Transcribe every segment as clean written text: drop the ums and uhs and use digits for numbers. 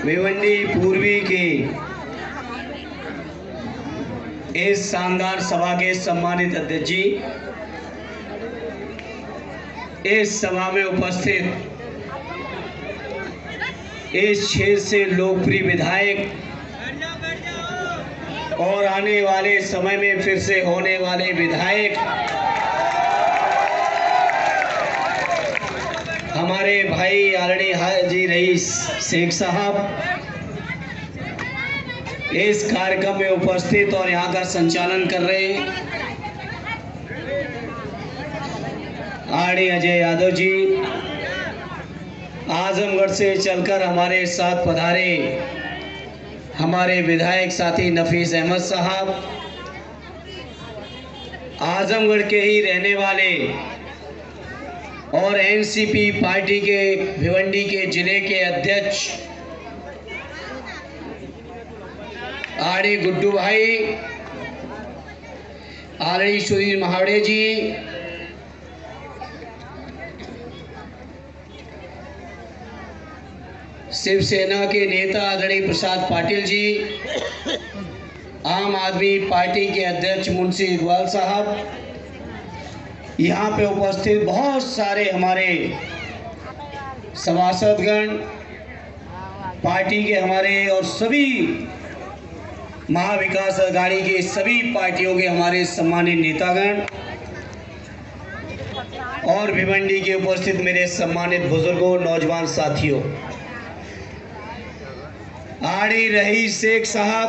भिवंडी पूर्वी की इस शानदार सभा के सम्मानित अध्यक्ष जी, इस सभा में उपस्थित इस क्षेत्र से लोकप्रिय विधायक और आने वाले समय में फिर से होने वाले विधायक हमारे भाई आदरणीय हाजी रईस शेख साहब, इस कार्यक्रम में उपस्थित और यहाँ का संचालन कर रहे हैं आदरणीय अजय यादव जी, आजमगढ़ से चलकर हमारे साथ पधारे हमारे विधायक साथी नफीस अहमद साहब, आजमगढ़ के ही रहने वाले और एनसीपी पार्टी के भिवंडी के जिले के अध्यक्ष आदरणीय गुड्डू भाई, आदरणीय सुधीर महावड़े जी, शिवसेना के नेता आदरणीय प्रसाद पाटिल जी, आम आदमी पार्टी के अध्यक्ष मुंशी इकबाल साहब, यहाँ पे उपस्थित बहुत सारे हमारे सभासदगण, पार्टी के हमारे और सभी महाविकास अघाड़ी के सभी पार्टियों के हमारे सम्मानित नेतागण और भिवंडी के उपस्थित मेरे सम्मानित बुजुर्गों, नौजवान साथियों, आदरणीय रईस शेख साहब,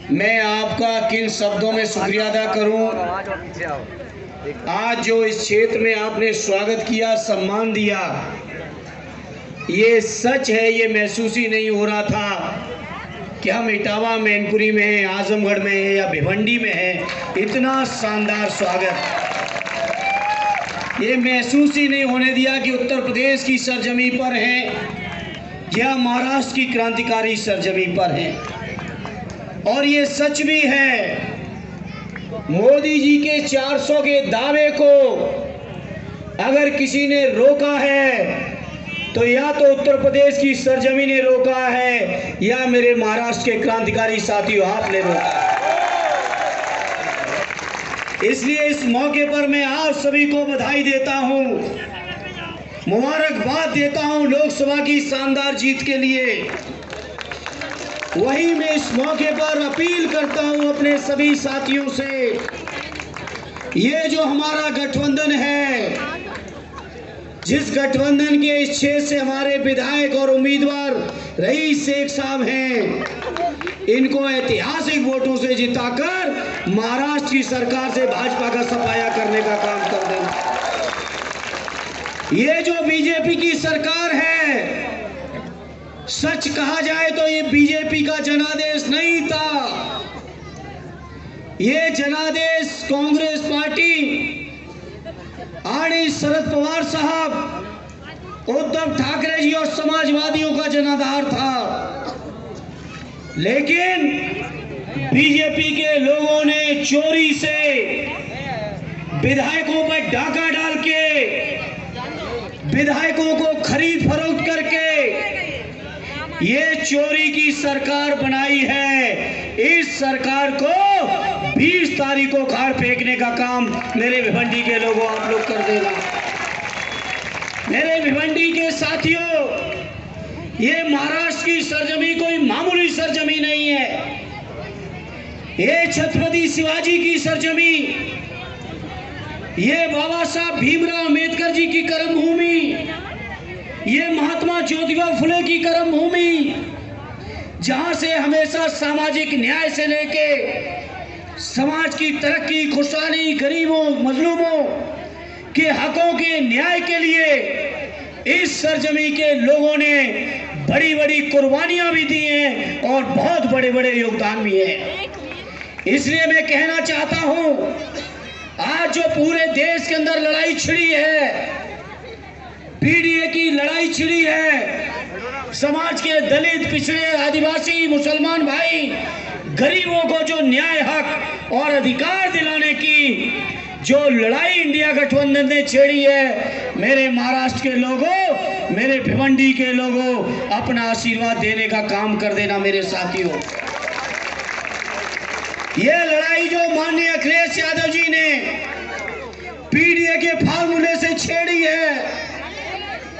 मैं आपका किन शब्दों में शुक्रिया अदा करूं। आज जो इस क्षेत्र में आपने स्वागत किया, सम्मान दिया, ये सच है, ये महसूस ही नहीं हो रहा था कि हम इटावा मैनपुरी में हैं, आजमगढ़ में हैं या भिवंडी में हैं। इतना शानदार स्वागत ये महसूस ही नहीं होने दिया कि उत्तर प्रदेश की सरजमी पर हैं या महाराष्ट्र की क्रांतिकारी सरजमी पर हैं। और ये सच भी है, मोदी जी के 400 के दावे को अगर किसी ने रोका है तो या तो उत्तर प्रदेश की सरजमी ने रोका है या मेरे महाराष्ट्र के क्रांतिकारी साथियों आपने रोका। इसलिए इस मौके पर मैं आप सभी को बधाई देता हूं, मुबारकबाद देता हूं लोकसभा की शानदार जीत के लिए। वही मैं इस मौके पर अपील करता हूं अपने सभी साथियों से, ये जो हमारा गठबंधन है, जिस गठबंधन के इस क्षेत्र से हमारे विधायक और उम्मीदवार रईस शेख साहब हैं, इनको ऐतिहासिक वोटों से जिताकर महाराष्ट्र की सरकार से भाजपा का सफाया करने का काम कर देना। ये जो बीजेपी की सरकार है, सच कहा जाए तो ये बीजेपी का जनादेश नहीं था, ये जनादेश कांग्रेस पार्टी, आदरणीय शरद पवार साहब, उद्धव ठाकरे जी और समाजवादियों का जनाधार था। लेकिन बीजेपी के लोगों ने चोरी से विधायकों पर डाका डाल के, विधायकों को खरीद फरोख्त करके ये चोरी की सरकार बनाई है। इस सरकार को 20 तारीख को खाड़ फेंकने का काम मेरे भिवंडी के लोगों आप लोग कर देना। मेरे भिवंडी के साथियों, ये महाराष्ट्र की सरजमी कोई मामूली सरजमी नहीं है, ये छत्रपति शिवाजी की सरजमी, ये बाबा साहब भीमराव अंबेडकर जी की कर्मभूमि, ये महात्मा ज्योतिबा फुले की कर्मभूमि, जहां से हमेशा सामाजिक न्याय से लेके समाज की तरक्की, खुशहाली, गरीबों, मजलूमों के हकों के न्याय के लिए इस सरजमी के लोगों ने बड़ी बड़ी कुर्बानियां भी दी हैं और बहुत बड़े बड़े योगदान भी है। इसलिए मैं कहना चाहता हूं, आज जो पूरे देश के अंदर लड़ाई छिड़ी है, पीडीए की लड़ाई छिड़ी है, समाज के दलित, पिछड़े, आदिवासी, मुसलमान भाई, गरीबों को जो न्याय, हक और अधिकार दिलाने की जो लड़ाई इंडिया गठबंधन ने छेड़ी है, मेरे महाराष्ट्र के लोगों मेरे भिवंडी के लोगों अपना आशीर्वाद देने का काम कर देना मेरे साथियों। ये लड़ाई जो माननीय अखिलेश यादव जी ने पीडीए के फार्मूले से छेड़ी है,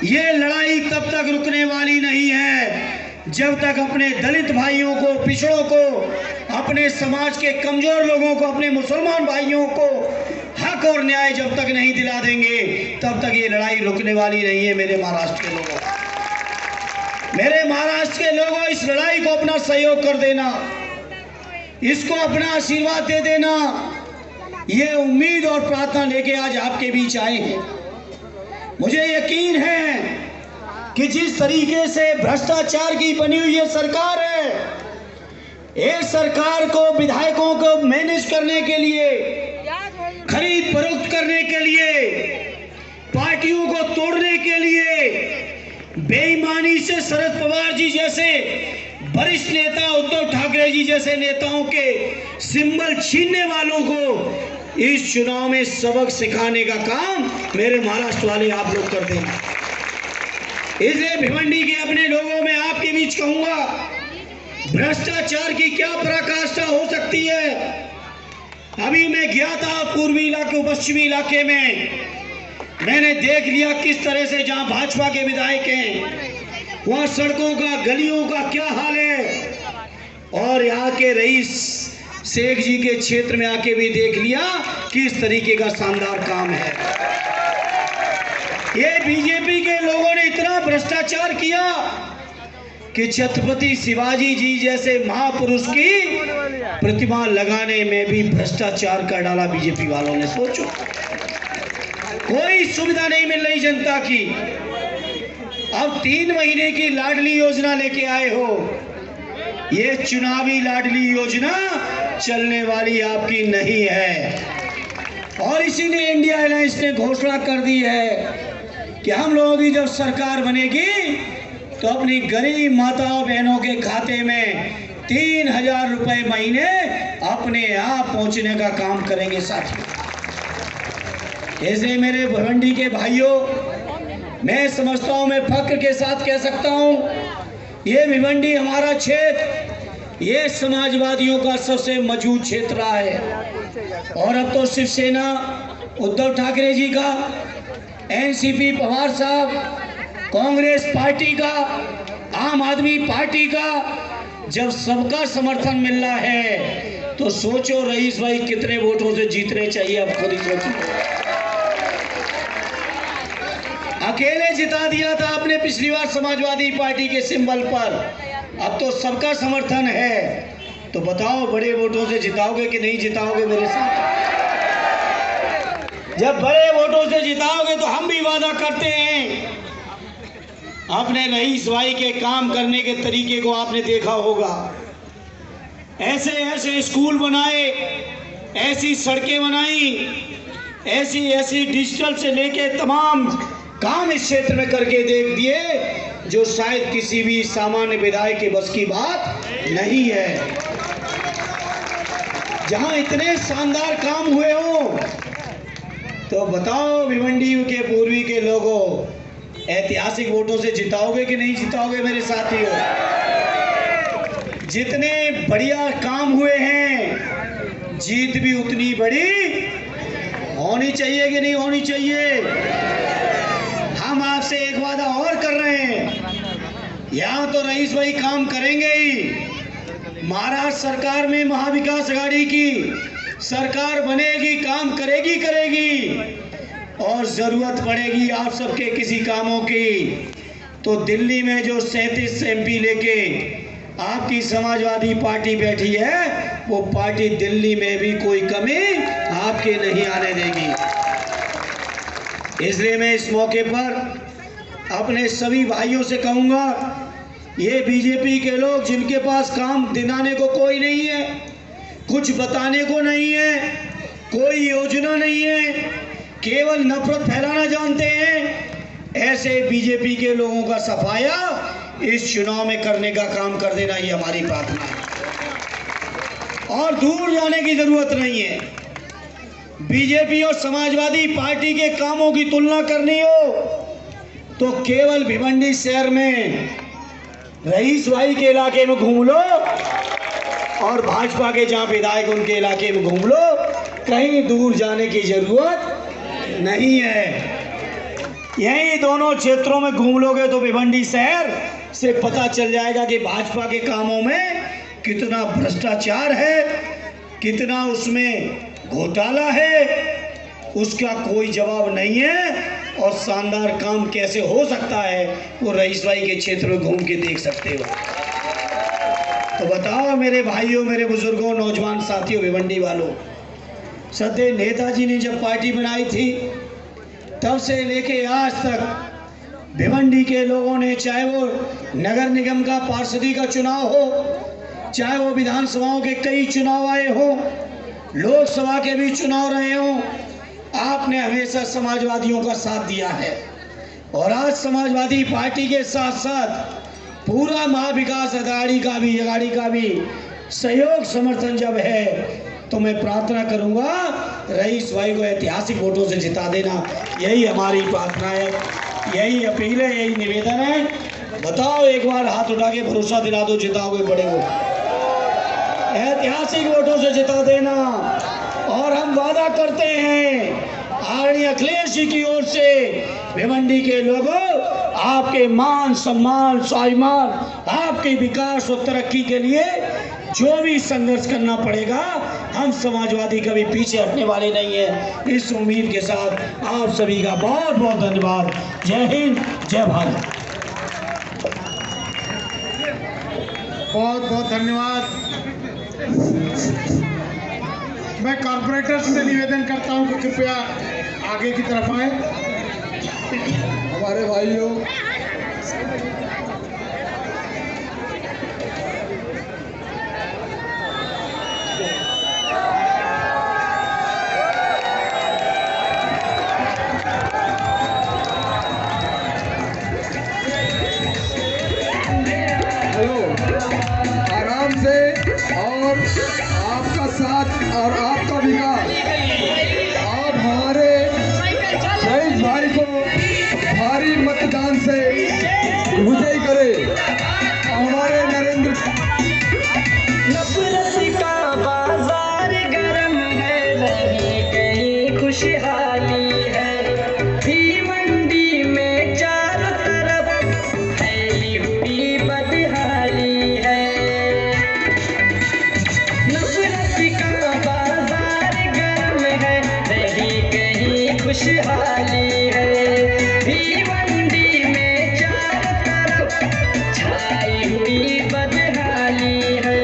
ये लड़ाई तब तक रुकने वाली नहीं है जब तक अपने दलित भाइयों को, पिछड़ों को, अपने समाज के कमजोर लोगों को, अपने मुसलमान भाइयों को हक और न्याय जब तक नहीं दिला देंगे तब तक ये लड़ाई रुकने वाली नहीं है। मेरे महाराष्ट्र के लोगों, मेरे महाराष्ट्र के लोगों, इस लड़ाई को अपना सहयोग कर देना, इसको अपना आशीर्वाद दे देना। ये उम्मीद और प्रार्थना लेके आज आपके बीच आए हैं। मुझे यकीन है कि जिस तरीके से भ्रष्टाचार की बनी हुई ये सरकार है, इस सरकार को, विधायकों को मैनेज करने के लिए, खरीद फरोख्त करने के लिए, पार्टियों को तोड़ने के लिए, बेईमानी से शरद पवार जी जैसे वरिष्ठ नेता, उद्धव ठाकरे जी जैसे नेताओं के सिंबल छीनने वालों को इस चुनाव में सबक सिखाने का काम मेरे महाराष्ट्र वाले आप लोग कर देना। इसलिए भिवंडी के अपने लोगों में आपके बीच कहूंगा, भ्रष्टाचार की क्या पराकाष्ठा हो सकती है। अभी मैं गया था पूर्वी इलाके, पश्चिमी इलाके में, मैंने देख लिया किस तरह से जहां भाजपा के विधायक हैं वहां सड़कों का, गलियों का क्या हाल है। और यहाँ के रईस शेख जी के क्षेत्र में आके भी देख लिया किस तरीके का शानदार काम है। ये बीजेपी के लोगों ने इतना भ्रष्टाचार किया कि छत्रपति शिवाजी जी जैसे महापुरुष की प्रतिमा लगाने में भी भ्रष्टाचार कर डाला बीजेपी वालों ने। सोचो, कोई सुविधा नहीं मिल रही जनता की। अब 3 महीने की लाडली योजना लेके आए हो। ये चुनावी लाडली योजना चलने वाली आपकी नहीं है। और इसीलिए इंडिया अलायंस ने घोषणा कर दी है कि हम लोगों की जब सरकार बनेगी तो अपनी गरीब माताओं बहनों के खाते में 3000 रुपए महीने अपने आप पहुंचने का काम करेंगे साथियों। ऐसे मेरे भिवंडी के भाइयों, मैं समझता हूं, मैं फक्र के साथ कह सकता हूं, ये भिवंडी हमारा क्षेत्र, ये समाजवादियों का सबसे मजबूत क्षेत्र रहा है। और अब तो शिवसेना, उद्धव ठाकरे जी का, एनसीपी पवार साहब, कांग्रेस पार्टी का, आम आदमी पार्टी का, जब सबका समर्थन मिल रहा है तो सोचो रईस भाई कितने वोटों से जीतने चाहिए। अब खुद ही सोचो। अकेले जिता दिया था आपने पिछली बार समाजवादी पार्टी के सिंबल पर, अब तो सबका समर्थन है। तो बताओ बड़े वोटों से जिताओगे कि नहीं जिताओगे मेरे साथ? जब बड़े वोटों से जिताओगे तो हम भी वादा करते हैं, अपने रईस भाई के काम करने के तरीके को आपने देखा होगा। ऐसे ऐसे स्कूल बनाए, ऐसी सड़कें बनाई, ऐसी डिजिटल से लेके तमाम काम इस क्षेत्र में करके देख दिए जो शायद किसी भी सामान्य विधायक के बस की बात नहीं है। जहां इतने शानदार काम हुए हो तो बताओ भिवंडी के पूर्वी के लोगों, ऐतिहासिक वोटों से जिताओगे कि नहीं जिताओगे मेरे साथियों? जितने बढ़िया काम हुए हैं, जीत भी उतनी बड़ी होनी चाहिए कि नहीं होनी चाहिए? हम आपसे एक वादा और कर रहे हैं, यहाँ तो रईस भाई काम करेंगे ही। महाराष्ट्र सरकार में महाविकास आघाड़ी की सरकार बनेगी, काम करेगी। और जरूरत पड़ेगी आप सबके किसी कामों की तो दिल्ली में जो 37 MP लेके आपकी समाजवादी पार्टी बैठी है, वो पार्टी दिल्ली में भी कोई कमी आपके नहीं आने देगी। इसलिए मैं इस मौके पर अपने सभी भाइयों से कहूंगा, ये बीजेपी के लोग जिनके पास काम दिलाने को कोई नहीं है, कुछ बताने को नहीं है, कोई योजना नहीं है, केवल नफरत फैलाना जानते हैं, ऐसे बीजेपी के लोगों का सफाया इस चुनाव में करने का काम कर देना, ये हमारी प्रार्थना है। और दूर जाने की जरूरत नहीं है। बीजेपी और समाजवादी पार्टी के कामों की तुलना करनी हो तो केवल भिवंडी शहर में रईस भाई के इलाके में घूम लो और भाजपा के जहाँ विधायक उनके इलाके में घूम लो, कहीं दूर जाने की जरूरत नहीं है। यही दोनों क्षेत्रों में घूम लोगे तो भिवंडी शहर से पता चल जाएगा कि भाजपा के कामों में कितना भ्रष्टाचार है, कितना उसमें घोटाला है, उसका कोई जवाब नहीं है। और शानदार काम कैसे हो सकता है वो रईस भाई के क्षेत्र में घूम के देख सकते हो। तो बताओ मेरे भाइयों, मेरे बुजुर्गों, नौजवान साथियों, भिवंडी वालों, सदैव नेताजी ने जब पार्टी बनाई थी तब से लेके आज तक भिवंडी के लोगों ने, चाहे वो नगर निगम का पार्षदी का चुनाव हो, चाहे वो विधानसभाओं के कई चुनाव आए हो, लोकसभा के भी चुनाव रहे हो, आपने हमेशा समाजवादियों का साथ दिया है। और आज समाजवादी पार्टी के साथ साथ पूरा महाविकास अघाड़ी का भी सहयोग समर्थन जब है, तो मैं प्रार्थना करूंगा रईस भाई को ऐतिहासिक वोटों से जिता देना। यही हमारी प्रार्थना है, यही अपील है, यही निवेदन है। बताओ, एक बार हाथ उठा के भरोसा दिला दो, जिताओगे बड़े वोट, ऐतिहासिक वोटों से जिता देना। और हम वादा करते हैं आदरणीय अखिलेश जी की ओर से, भिवंडी के लोगों, आपके मान सम्मान स्वाभिमान, आपके विकास और तरक्की के लिए जो भी संघर्ष करना पड़ेगा, हम समाजवादी कभी पीछे हटने वाले नहीं है। इस उम्मीद के साथ आप सभी का बहुत बहुत धन्यवाद। जय हिंद, जय भारत। बहुत बहुत धन्यवाद। मैं कॉर्पोरेटर से निवेदन करता हूं कि कृपया आगे की तरफ आए। हमारे भाइयों, आराम से, और आपका साथ और आपका विकास, आप हमारे रईस भाई को भारी मतदान से विजयी करें। हमारे नरेंद्र नफरत का बाजार गरम है, नहीं कहीं खुशहाली है। भिवंडी में चारों तरफ फैली हुई बदहाली है। नफरत का बाजार गरम है, नहीं कहीं खुशहाली है। भिवंडी में चारों तरफ छाई हुई बदहाली है।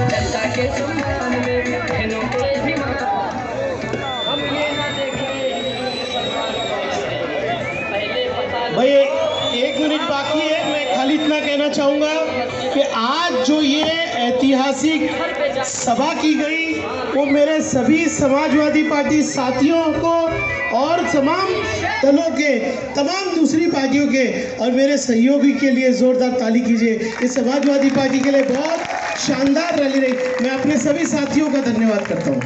जनता के सम्मान में बहनों के धिमान, हम ये ना देखें पहले पता। भाई 1 मिनट बाकी है। मैं खाली इतना कहना चाहूँगा कि आज जो ये ऐतिहासिक सभा की गई, वो मेरे सभी समाजवादी पार्टी साथियों को और तमाम दलों के, तमाम दूसरी पार्टियों के और मेरे सहयोगी के लिए जोरदार ताली कीजिए। इस समाजवादी पार्टी के लिए बहुत शानदार रैली रही। मैं अपने सभी साथियों का धन्यवाद करता हूँ।